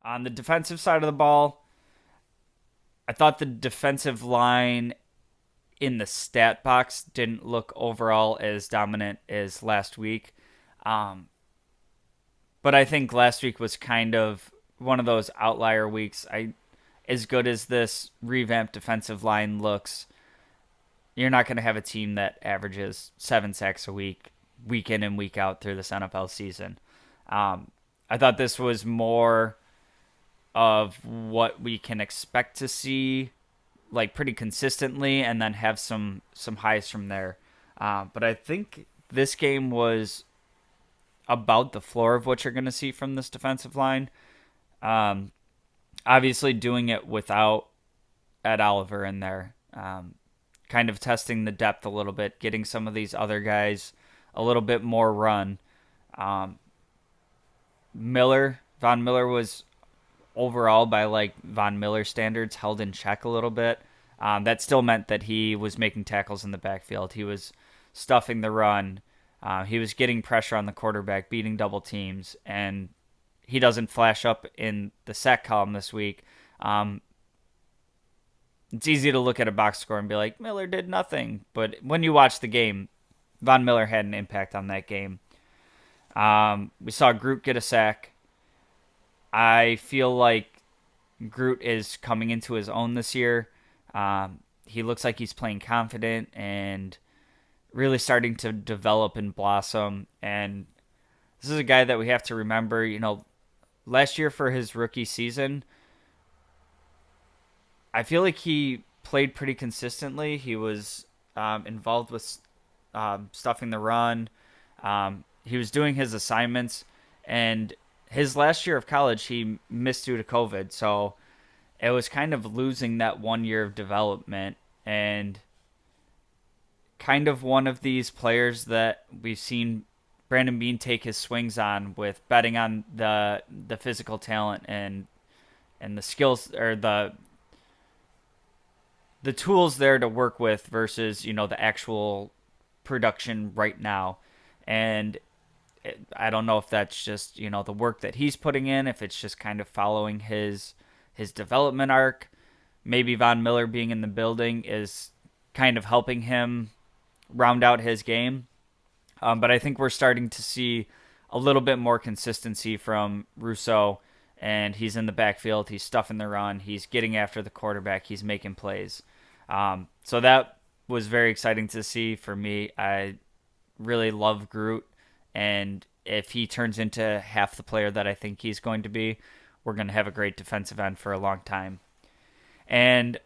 On the defensive side of the ball, I thought the defensive line in the stat box didn't look overall as dominant as last week. Um, but I think last week was kind of one of those outlier weeks. As good as this revamped defensive line looks, you're not going to have a team that averages 7 sacks a week in and week out through this NFL season. I thought this was more of what we can expect to see, like pretty consistently, and then have some highs from there. But I think this game was about the floor of what you're going to see from this defensive line. Um, Obviously, doing it without Ed Oliver in there, kind of testing the depth a little bit, getting some of these other guys a little bit more run. Um, Von Miller was overall by like Von Miller standards held in check a little bit. That still meant that he was making tackles in the backfield. He was stuffing the run. He was getting pressure on the quarterback, beating double teams, and he doesn't flash up in the sack column this week. It's easy to look at a box score and be like, Miller did nothing. But when you watch the game, Von Miller had an impact on that game. We saw Groot get a sack. I feel like Groot is coming into his own this year. He looks like he's playing confident and really starting to develop and blossom. And this is a guy that we have to remember, last year for his rookie season, I feel like he played pretty consistently. He was involved with stuffing the run. He was doing his assignments. And his last year of college, he missed due to COVID. So it was kind of losing that 1 year of development. And kind of one of these players that we've seen Brandon Beane take his swings on, with betting on the physical talent and the skills, or the tools there to work with versus the actual production right now. And I don't know if that's just the work that he's putting in, if it's just kind of following his development arc. Maybe Von Miller being in the building is kind of helping him round out his game. But I think we're starting to see a little bit more consistency from Rousseau, and he's in the backfield. He's stuffing the run. He's getting after the quarterback. He's making plays. So that was very exciting to see for me. I really love Groot, and if he turns into half the player that I think he's going to be, we're going to have a great defensive end for a long time. And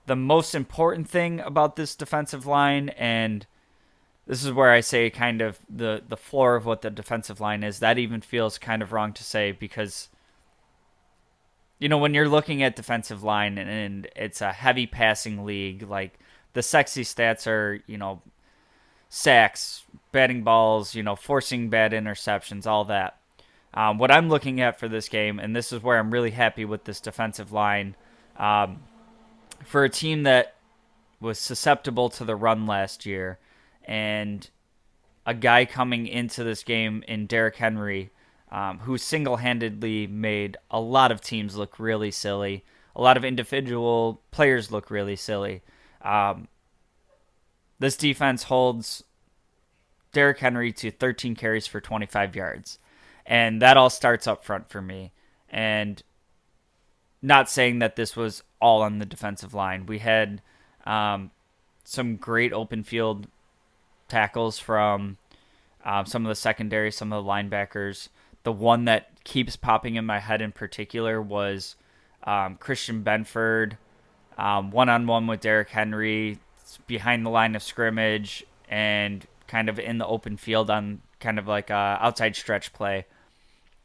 the most important thing about this defensive line, and this is where I say kind of the floor of what the defensive line is, that even feels kind of wrong to say, because when you're looking at defensive line and it's a heavy passing league, like the sexy stats are, sacks, batting balls, forcing bad interceptions, all that. What I'm looking at for this game, and this is where I'm really happy with this defensive line, for a team that was susceptible to the run last year, and a guy coming into this game in Derrick Henry, who single-handedly made a lot of teams look really silly, a lot of individual players look really silly. This defense holds Derrick Henry to 13 carries for 25 yards. And that all starts up front for me. And not saying that this was all on the defensive line. We had some great open field tackles from some of the secondary, some of the linebackers. The one that keeps popping in my head in particular was Christian Benford, one-on-one with Derrick Henry, behind the line of scrimmage, and kind of in the open field on kind of like a outside stretch play.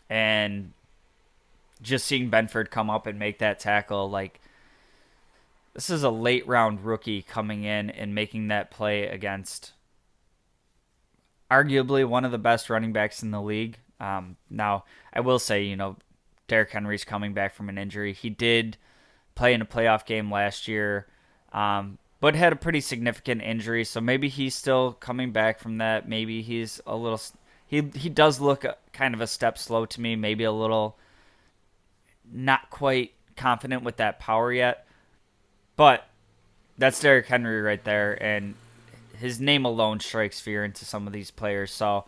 And just seeing Benford come up and make that tackle, like, this is a late round rookie coming in and making that play against arguably one of the best running backs in the league. Now, I will say, Derrick Henry's coming back from an injury. He did play in a playoff game last year, but had a pretty significant injury. So maybe he's still coming back from that. Maybe he's a little. He does look kind of a step slow to me. Maybe a little not quite confident with that power yet. But that's Derrick Henry right there, and his name alone strikes fear into some of these players. So